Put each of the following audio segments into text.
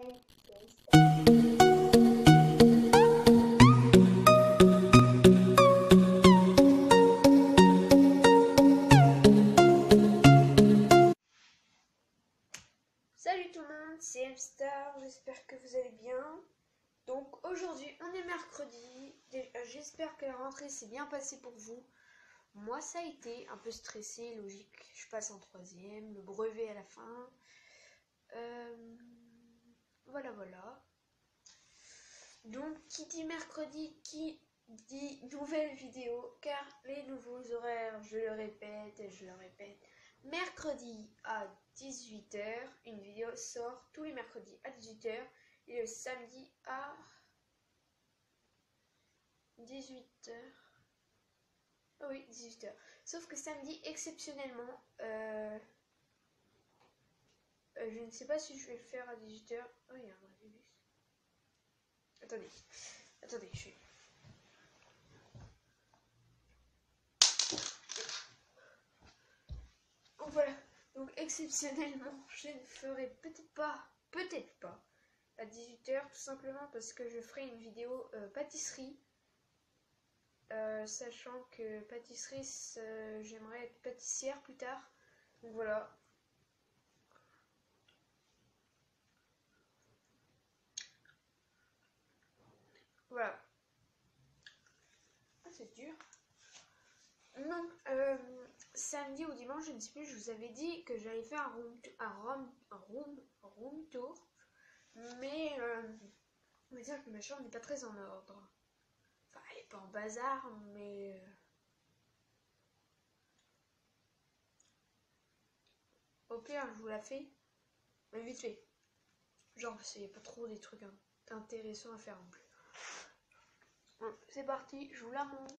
Salut tout le monde, c'est M-Star, j'espère que vous allez bien. Donc aujourd'hui on est mercredi, j'espère que la rentrée s'est bien passée pour vous. Moi ça a été un peu stressé, logique, je passe en troisième, le brevet à la fin. Voilà. Donc qui dit mercredi, qui dit nouvelle vidéo, car les nouveaux horaires, je le répète et je le répète, mercredi à 18 h, une vidéo sort tous les mercredis à 18 h et le samedi à 18 h. Oh oui, 18 h. Sauf que samedi, exceptionnellement, je ne sais pas si je vais le faire à 18 h. Oh, il y a un rébus. Attendez, je suis... Donc voilà, donc exceptionnellement, je ne ferai peut-être pas à 18 h, tout simplement parce que je ferai une vidéo pâtisserie. Sachant que pâtisserie, j'aimerais être pâtissière plus tard. Donc voilà. Voilà. Ah, c'est dur. Non, samedi ou dimanche, je ne sais plus, je vous avais dit que j'allais faire un room tour. Mais on va dire que ma chambre n'est pas très en ordre. Enfin, elle n'est pas en bazar, mais... au pire, je vous la fais. Mais vite fait. Genre, parce qu'il n'y a pas trop des trucs intéressants à faire non plus. Bon, c'est parti, je vous la montre.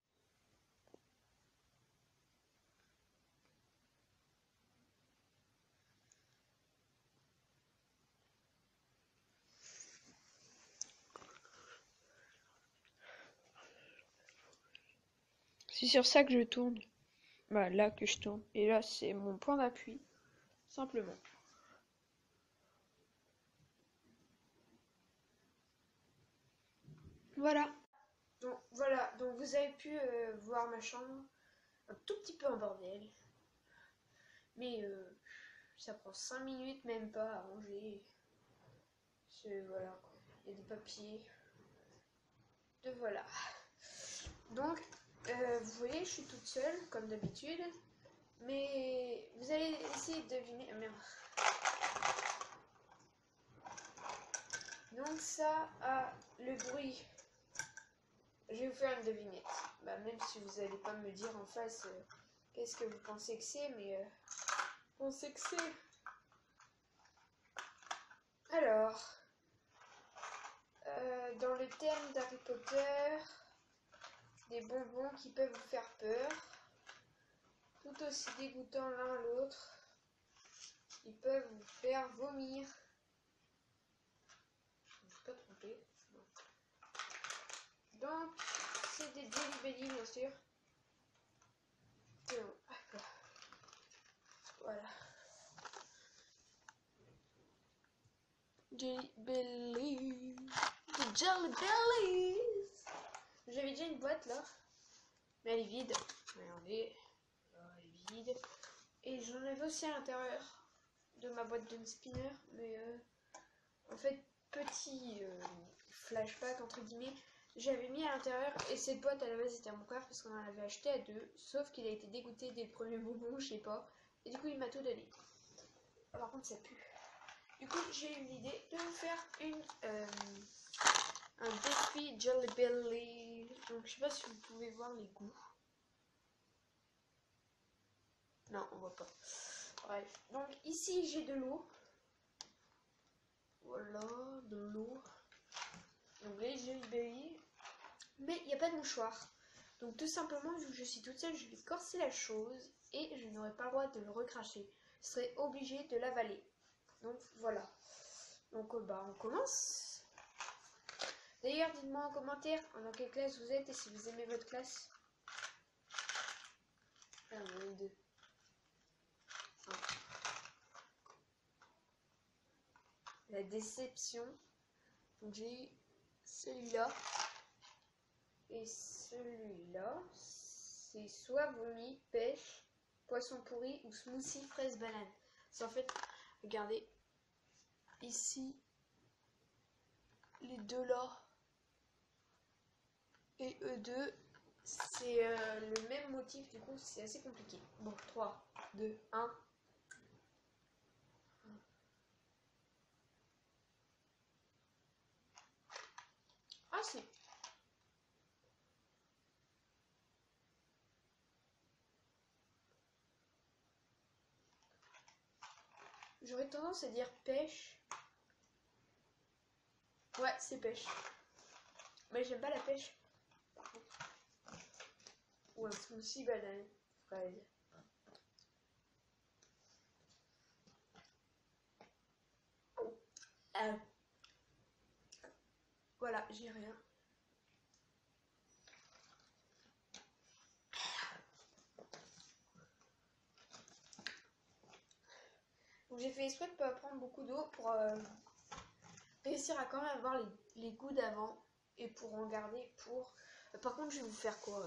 C'est sur ça que je tourne. Bah, là que je tourne. Et là, c'est mon point d'appui. Simplement. Voilà. Donc vous avez pu voir ma chambre. Un tout petit peu en bordel. Mais ça prend 5 minutes, même pas, à ranger. Voilà, quoi. Il y a des papiers. Voilà. Donc, vous voyez, je suis toute seule, comme d'habitude. Mais vous allez essayer de deviner... Ah, merde. Donc ça a le bruit. Je vais vous faire une devinette. Bah, même si vous n'allez pas me dire en face qu'est-ce que vous pensez que c'est, mais pensez que c'est. Alors, dans le thème d'Harry Potter, des bonbons qui peuvent vous faire peur, tout aussi dégoûtants l'un à l'autre, ils peuvent vous faire vomir. Je ne me suis pas trompée. Donc, c'est des Jelly Belly, bien sûr. Voilà. Jelly Belly. The Jelly Bellies. J'avais déjà une boîte là. Mais elle est vide. Regardez. Elle est vide. Et j'en avais aussi à l'intérieur de ma boîte de spinner. Mais en fait, petit flashback entre guillemets. J'avais mis à l'intérieur, et cette boîte à la base était à mon frère parce qu'on en avait acheté à deux, sauf qu'il a été dégoûté dès le premier bonbon, je sais pas, et du coup il m'a tout donné. Par contre ça pue. Du coup j'ai eu l'idée de vous faire un défi Jelly Belly. Donc je sais pas si vous pouvez voir les goûts. Non, on voit pas. Bref, donc ici j'ai de l'eau. Voilà, de l'eau. Donc les Jelly Belly. Mais il n'y a pas de mouchoir. Donc tout simplement, vu que je suis toute seule, je vais corser la chose et je n'aurai pas le droit de le recracher. Je serai obligée de l'avaler. Donc voilà. Donc on commence. D'ailleurs, dites-moi en commentaire dans quelle classe vous êtes et si vous aimez votre classe. Ah, on est deux. la déception. Donc j'ai eu celui-là et celui-là. C'est soit vomi, pêche, poisson pourri ou smoothie fraise banane. C'est en fait, regardez, ici, les deux là et eux deux, c'est le même motif, du coup c'est assez compliqué. Bon, 3, 2, 1. Ah si. J'aurais tendance à dire pêche. Ouais, c'est pêche. Mais j'aime pas la pêche. Ou un smoothie banane, fraise. Voilà, j'ai rien. Donc j'ai fait exprès de pas prendre beaucoup d'eau pour réussir à quand même avoir les goûts d'avant et pour en garder pour... par contre, je vais vous faire quoi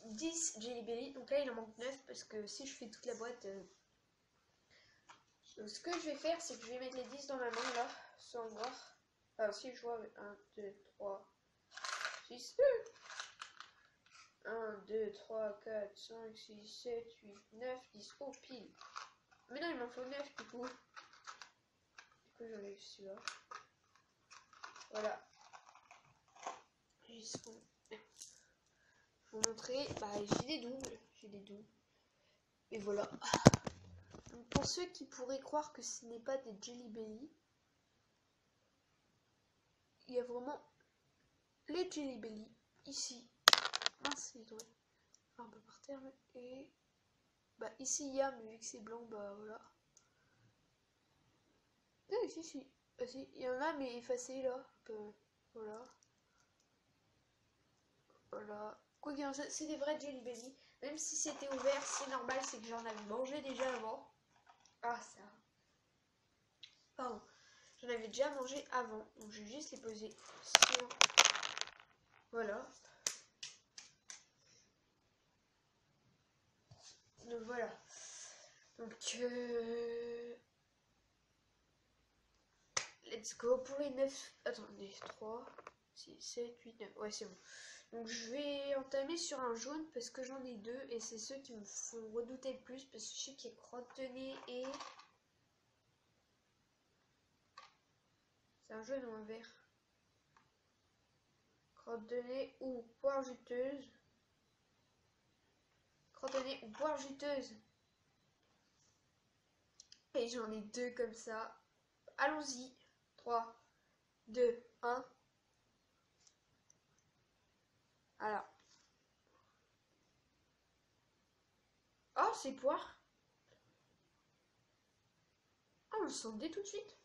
10 Jelly Belly. Donc là, il en manque 9 parce que si je fais toute la boîte... ce que je vais faire, c'est que je vais mettre les 10 dans ma main là, sans voir. Alors si je vois 1, 2, 3, 6... 1, 2, 3, 4, 5, 6, 7, 8, 9, 10. Oh, pile. Mais non, il m'en faut 9 du coup. Du coup, j'enlève celui-là. Voilà. Juste pour vous montrer. Bah, j'ai des doubles. J'ai des doubles. Et voilà. Donc, pour ceux qui pourraient croire que ce n'est pas des Jelly Belly, il y a vraiment les Jelly Belly ici. Mince, il doit un peu par terre. Et bah, ici, il y a, mais vu que c'est blanc, bah voilà. Ah, ici, si. Ah, si. Il y en a, mais effacés là. Voilà. Voilà. Quoi qu'il en soit, c'est des vrais Jelly Belly. Même si c'était ouvert, c'est normal, c'est que j'en avais mangé déjà avant. Ah, ça. Pardon. J'en avais déjà mangé avant. Donc, je vais juste les poser sur... Voilà. Donc, voilà. Donc, let's go pour les 9. Attendez, 3, 6, 7, 8, 9. Ouais, c'est bon. Donc je vais entamer sur un jaune parce que j'en ai deux et c'est ceux qui me font redouter le plus parce que je sais qu'il y a crotte de nez et... C'est un jaune ou un vert? Crotte de nez ou poire juteuse. Crotte de nez ou poire juteuse. Et j'en ai deux comme ça. Allons-y. 3, 2, 1. Alors. Oh, c'est poire. Ah, on le sent dès tout de suite.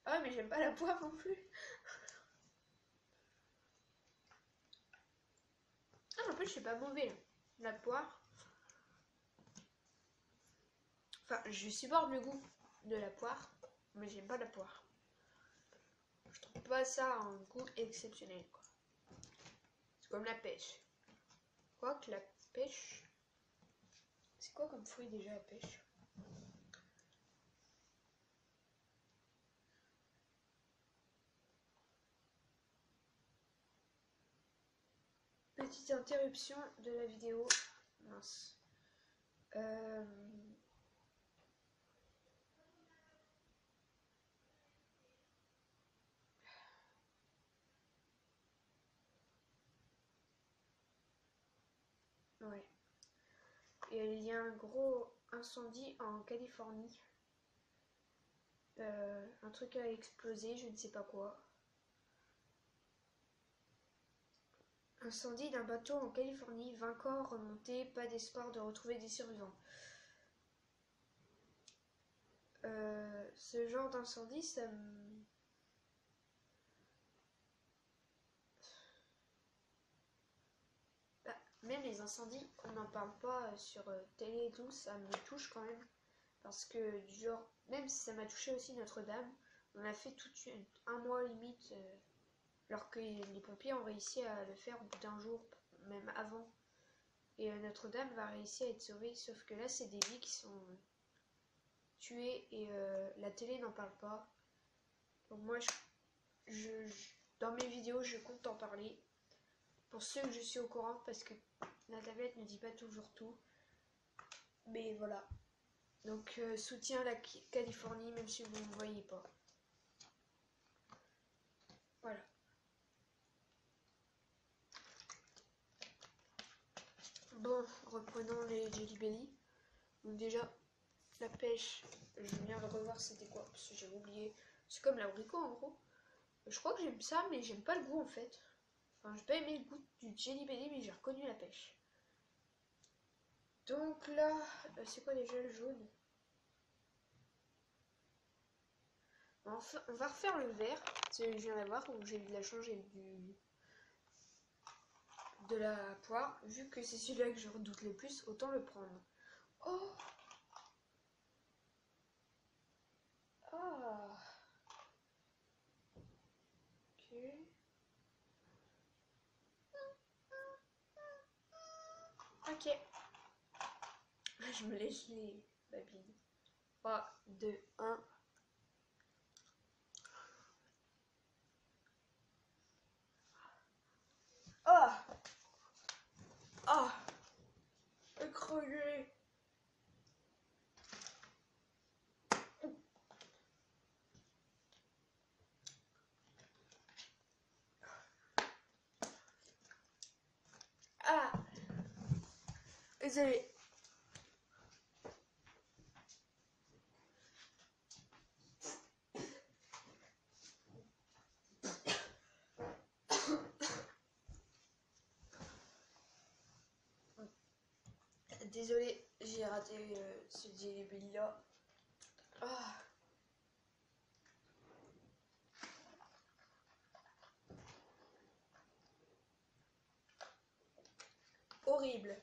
Ah, mais j'aime pas la poire non plus. Ah, en plus, c'est pas mauvais là. La poire. Enfin, je supporte le goût de la poire, mais j'aime pas la poire. Je trouve pas ça un goût exceptionnel, quoi. C'est comme la pêche. Quoique la pêche... C'est quoi comme fruit déjà la pêche? Petite interruption de la vidéo. Mince. Ouais. Et il y a un gros incendie en Californie. Un truc a explosé, je ne sais pas quoi. Incendie d'un bateau en Californie, 20 corps remontés, pas d'espoir de retrouver des survivants. Ce genre d'incendie, ça me... Bah, même les incendies, on n'en parle pas sur télé et tout, ça me touche quand même. Parce que du genre, même si ça m'a touché aussi Notre-Dame, on a fait tout de suite un mois limite, alors que les pompiers ont réussi à le faire au bout d'un jour, même avant. Et Notre-Dame va réussir à être sauvée, sauf que là c'est des vies qui sont tuées et la télé n'en parle pas. Donc moi, dans mes vidéos, je compte en parler. Pour ceux que je suis au courant, parce que la tablette ne dit pas toujours tout. Mais voilà. Donc soutien à la Californie, même si vous ne me voyez pas. Voilà. Bon, reprenons les Jelly Belly. Donc déjà, la pêche, je viens de revoir c'était quoi, parce que j'ai oublié. C'est comme l'abricot en gros. Je crois que j'aime ça, mais j'aime pas le goût en fait. Enfin, j'ai pas aimé le goût du Jelly Belly, mais j'ai reconnu la pêche. Donc là, c'est quoi déjà le jaune? Enfin, on va refaire le vert. Je viens d'avoir où j'ai eu de la change avec de la poire. Vu que c'est celui-là que je redoute le plus, autant le prendre. Oh! Ah! Ok. Ok. Je me lèche les babines. 3, 2, 1. Ah! Ah! Écrasé! Ah! Désolé. Désolé, j'ai raté ce Jelly Belly là. Ah. Horrible.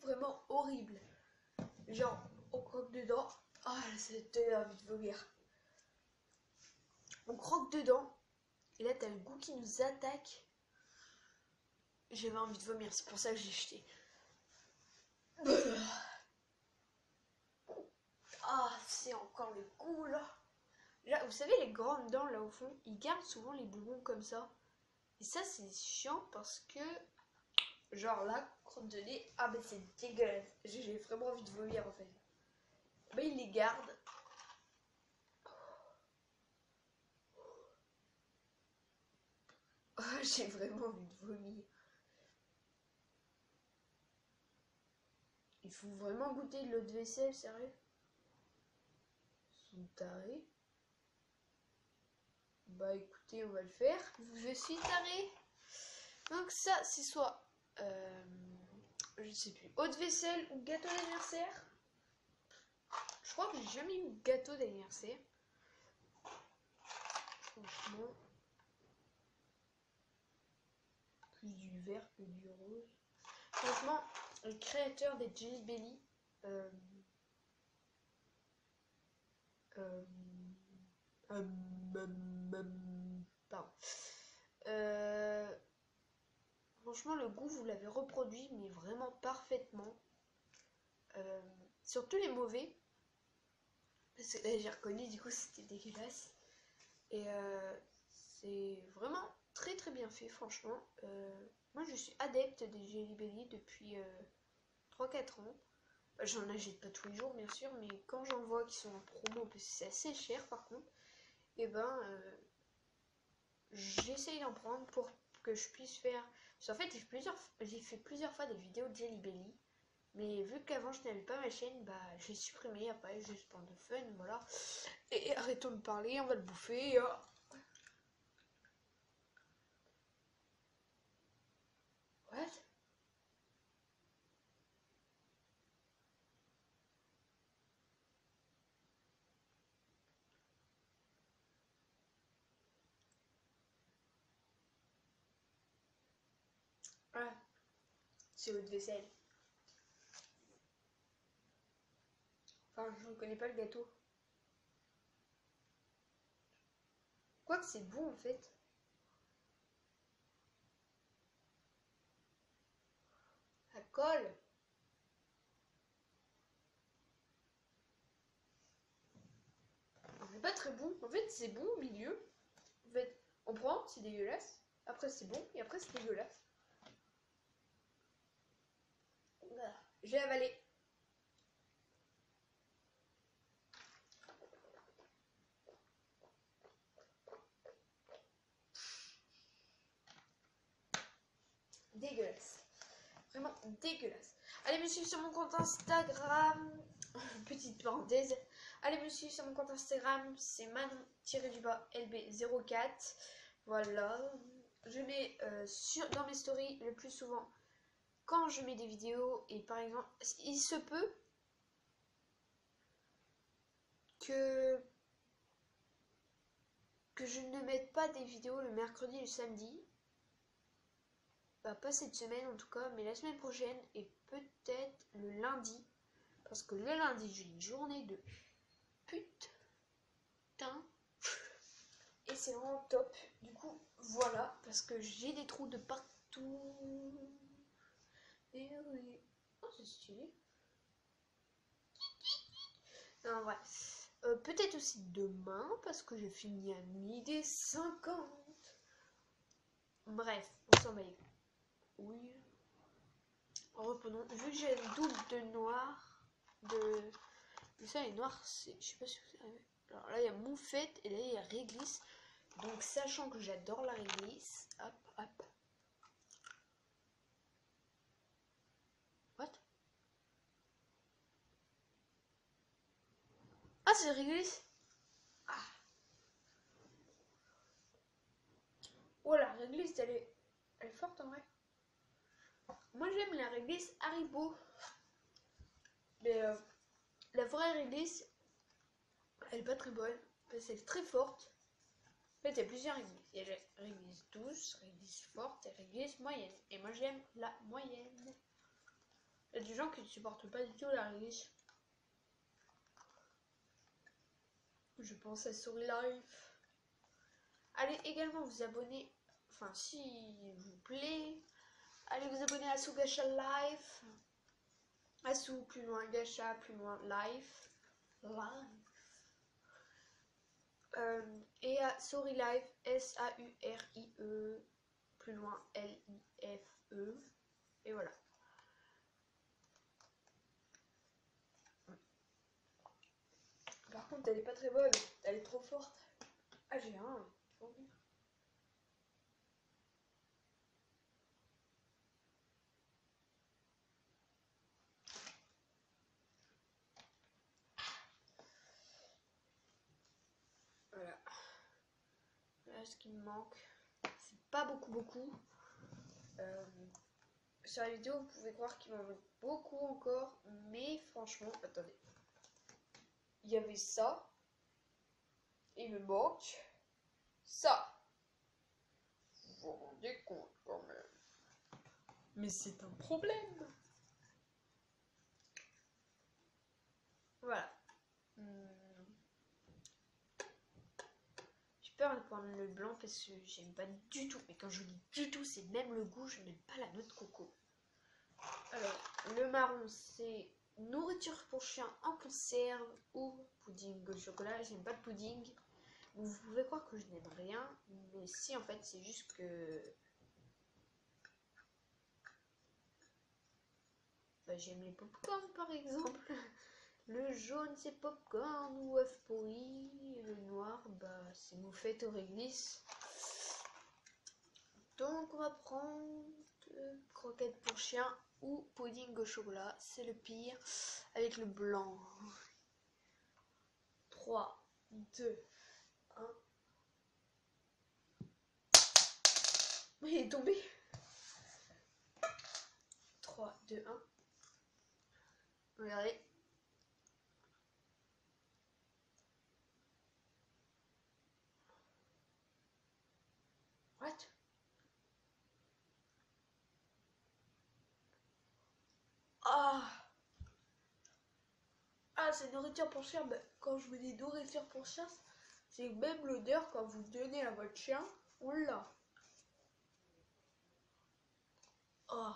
Vraiment horrible. Genre, on croque dedans. Ah, c'était envie de vomir. On croque dedans. Et là, t'as le goût qui nous attaque. J'avais envie de vomir, c'est pour ça que j'ai jeté. Ah, c'est encore le goût là. Là, vous savez, les grandes dents là au fond, ils gardent souvent les bonbons comme ça. Et ça, c'est chiant parce que, genre là, crotte de nez, ah, mais c'est dégueulasse. J'ai vraiment envie de vomir en fait. Mais ils les gardent. Oh, j'ai vraiment envie de vomir. Il faut vraiment goûter de l'eau de vaisselle, sérieux? Ils sont tarés. Bah écoutez, on va le faire. Je suis tarée. Donc ça, c'est soit, je sais plus, eau de vaisselle ou gâteau d'anniversaire. Je crois que j'ai jamais eu de gâteau d'anniversaire. Franchement. Plus du vert que du rose. Franchement, le créateur des Jelly Belly, pardon. Franchement, le goût, vous l'avez reproduit, mais vraiment parfaitement. Surtout les mauvais. Parce que là, j'ai reconnu, du coup, c'était dégueulasse. Et c'est vraiment très très bien fait, franchement. Moi, je suis adepte des Jelly Belly depuis 3-4 ans. J'en achète pas tous les jours, bien sûr, mais quand j'en vois qui sont en promo, parce que c'est assez cher par contre, et ben j'essaye d'en prendre pour que je puisse faire. Parce qu'en fait, j'ai fait plusieurs fois des vidéos de Jelly Belly, mais vu qu'avant je n'avais pas ma chaîne, bah j'ai supprimé après, juste pour le fun, voilà. Et arrêtons de parler, on va le bouffer. What? Ah, c'est eau de vaisselle. Enfin, je ne connais pas le gâteau. Quoique c'est bon en fait. Ça colle. C'est pas très bon. En fait, c'est bon au milieu. En fait, on prend, c'est dégueulasse. Après, c'est bon. Et après, c'est dégueulasse. Voilà. Je vais avaler. Dégueulasse. Vraiment dégueulasse. Allez me suivre sur mon compte Instagram. Petite parenthèse. Allez me suivre sur mon compte Instagram. C'est manon-lb04. Voilà. Je mets dans mes stories le plus souvent quand je mets des vidéos. Et par exemple, il se peut que je ne mette pas des vidéos le mercredi et le samedi. Bah, pas cette semaine en tout cas, mais la semaine prochaine et peut-être le lundi. Parce que le lundi, j'ai une journée de putain. Et c'est vraiment top. Du coup, voilà. Parce que j'ai des trous de partout. Et oui. Oh, c'est stylé. Non, ouais. Peut-être aussi demain, parce que j'ai fini à 12h50. Bref, on s'en va. Oui. Reprenons. Vu que j'ai une double de noir, ça est noir, c'est. Je sais pas si vous savez. Alors là, il y a Moufette et là, il y a Réglisse. Donc, sachant que j'adore la réglisse, hop, hop. What? Ah, c'est réglisse? Ah. Oh, la réglisse, elle est forte en vrai. Moi, j'aime la réglisse Haribo. Mais la vraie réglisse, elle est pas très bonne. Parce qu'elle est très forte. En fait, il y a plusieurs réglisses. Il y a la réglisse douce, réglisse forte et réglisse moyenne. Et moi, j'aime la moyenne. Il y a des gens qui ne supportent pas du tout la réglisse. Je pense à Story Life. Allez également vous abonner, enfin si vous plaît, allez vous abonner à Sou Gacha Life. À Sou, plus loin Gacha, plus loin Life. Et à Story Life, SAURIE, plus loin LIFE. Et voilà. Par contre, elle est pas très bonne, elle est trop forte. Ah, j'ai un. Voilà. Là, ce qui me manque, c'est pas beaucoup. Sur la vidéo, vous pouvez croire qu'il m'en manque beaucoup encore, mais franchement, attendez. Il y avait ça. Il me manque ça. Vous vous rendez compte quand même. Mais c'est un problème. Voilà. J'ai peur de prendre le blanc parce que j'aime pas du tout. Mais quand je dis du tout, c'est même le goût. Je n'aime pas la noix de coco. Alors, le marron, c'est nourriture pour chien en conserve ou pudding au chocolat. J'aime pas de pudding. Vous pouvez croire que je n'aime rien, mais si, en fait, c'est juste que bah, j'aime les popcorn par exemple. Le jaune, c'est popcorn ou œuf pourri. Le noir, bah, c'est moufette au réglisse. Donc, on va prendre croquettes pour chien ou pudding au chocolat. C'est le pire. Avec le blanc. 3, 2, 1. Il est tombé. 3, 2, 1. Regardez. What? Ah, Ah, c'est nourriture pour chien. Bah, quand je vous dis nourriture pour chien, c'est même l'odeur quand vous donnez à votre chien, on l'a. Oh,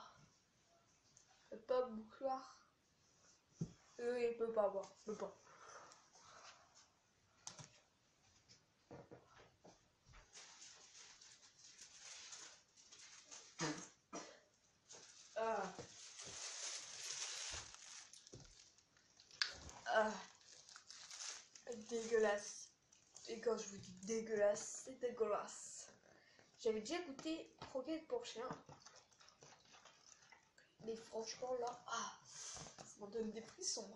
le pas mouchoir. Il peut pas boire, il peut pas. Ah. Ah. Dégueulasse. Et quand je vous dis dégueulasse, c'est dégueulasse. J'avais déjà goûté croquettes pour chien. Mais franchement là, ça m'en donne des frissons.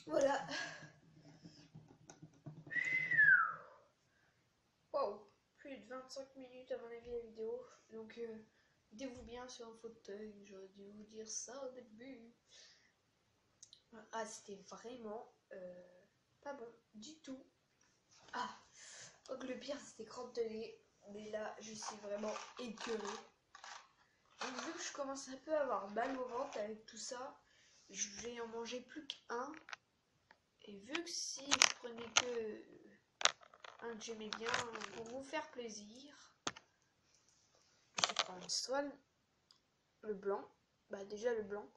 Voilà. Wow, plus de 25 minutes à mon avis la vidéo. Donc mettez-vous bien sur un fauteuil, j'aurais dû vous dire ça au début. Ah, c'était vraiment pas bon du tout. Ah, donc le pire c'était crantonné, mais là je suis vraiment écœurée. Donc vu que je commence un peu à avoir mal au ventre avec tout ça, je vais en manger plus qu'un. Et vu que si je prenais que un que j'aimais bien pour vous faire plaisir, je vais prendre soit le blanc, bah déjà le blanc,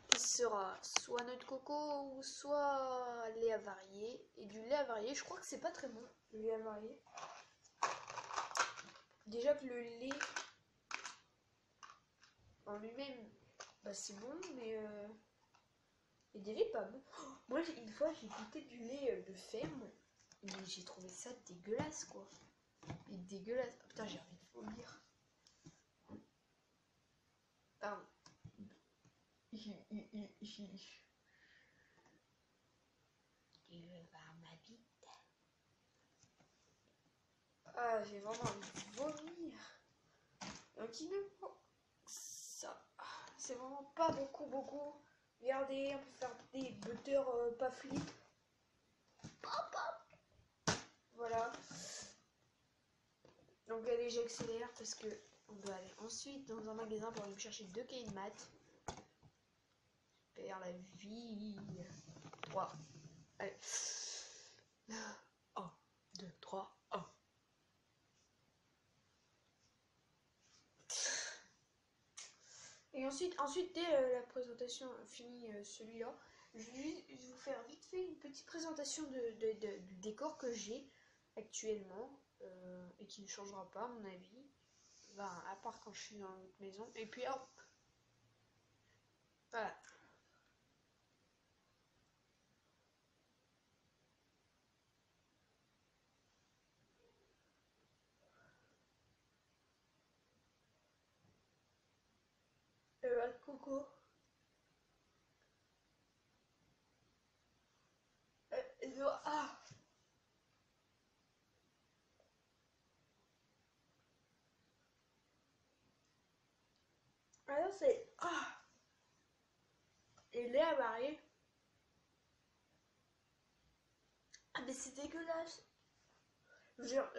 qui sera soit noix de coco ou soit lait avarié. Et du lait avarié, je crois que c'est pas très bon, le lait avarié. Déjà que le lait en lui-même, bah c'est bon, mais des laits pas bon. Oh, moi, une fois, j'ai goûté du lait de ferme, mais j'ai trouvé ça dégueulasse, quoi. Mais dégueulasse. Oh, putain, j'ai envie de vomir. Pardon. Je veux voir ma bite. Ah, j'ai vraiment envie de vomir. Donc, il me faut ça. C'est vraiment pas beaucoup. Regardez, on peut faire des butters pas flip. Voilà. Donc allez, j'accélère parce que on doit aller ensuite dans un magasin pour aller me chercher 2 cahiers de maths. Faire la vie. 3. Allez. 1, 2, 3, 1. Et ensuite dès la présentation finie celui-là, je vais vous faire vite fait une petite présentation du décor que j'ai actuellement et qui ne changera pas à mon avis. Ben, à part quand je suis dans notre maison. Et puis hop. Voilà. Coco. Ah. Alors c'est et lait avarié. Ah mais c'est dégueulasse. Genre,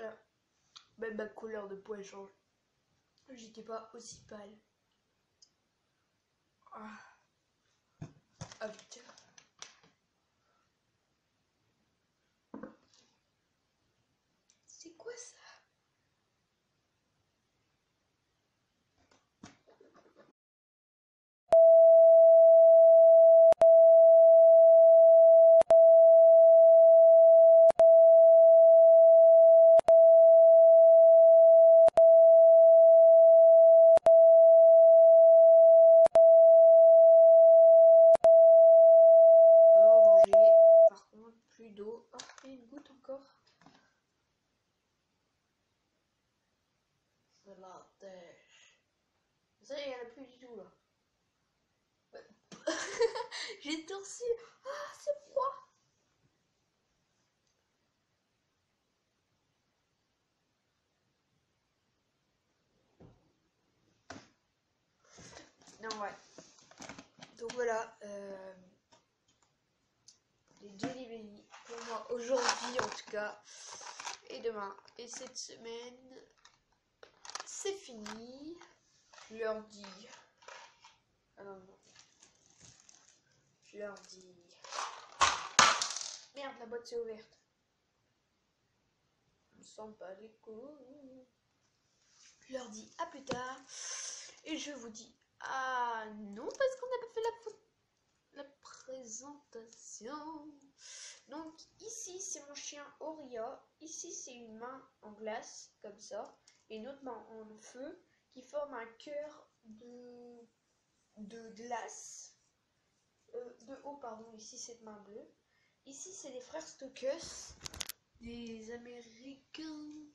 même ma couleur de peau elle change. J'étais pas aussi pâle. Ah putain. C'est quoi ça? Manger. Par contre, plus d'eau. Oh, et une goutte encore. Voilà. Ça, il n'y en a plus du tout là. J'ai torsi. Ah, c'est froid. Non, ouais. Donc voilà. des Jelly Belly pour moi aujourd'hui en tout cas, et demain. Et cette semaine, c'est fini. Je leur dis... Ah non, non. Je leur dis... Merde, la boîte s'est ouverte. On ne sent pas les coups. Je leur dis à plus tard. Et je vous dis ah non, parce qu'on n'a pas fait la présentation. Donc ici c'est mon chien Oria. Ici c'est une main en glace, comme ça. Et une autre main en feu qui forme un cœur de glace. De haut, pardon. Ici cette main bleue. Ici c'est les frères Stokes, des Américains.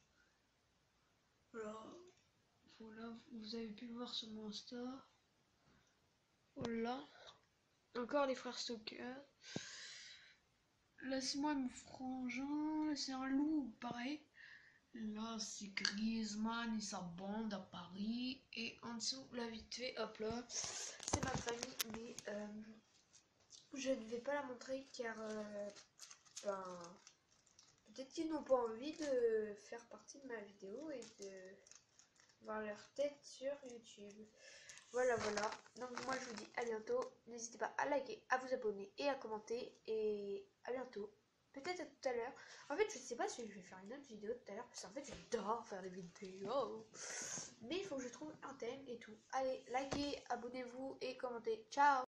Voilà, vous avez pu voir sur mon Insta. Voilà. Encore les frères Stoker. Là, c'est moi mon frangin. C'est un loup, pareil. Là, c'est Griezmann et sa bande à Paris. Et en dessous, là, vite fait, hop là. C'est ma famille, mais je ne vais pas la montrer car peut-être qu'ils n'ont pas envie de faire partie de ma vidéo et de voir leur tête sur YouTube. Voilà. Donc moi je vous dis à bientôt. N'hésitez pas à liker, à vous abonner et à commenter. Et à bientôt. Peut-être à tout à l'heure. En fait je ne sais pas si je vais faire une autre vidéo tout à l'heure. Parce qu'en fait j'adore faire des vidéos. Mais il faut que je trouve un thème et tout. Allez, likez, abonnez-vous et commentez. Ciao.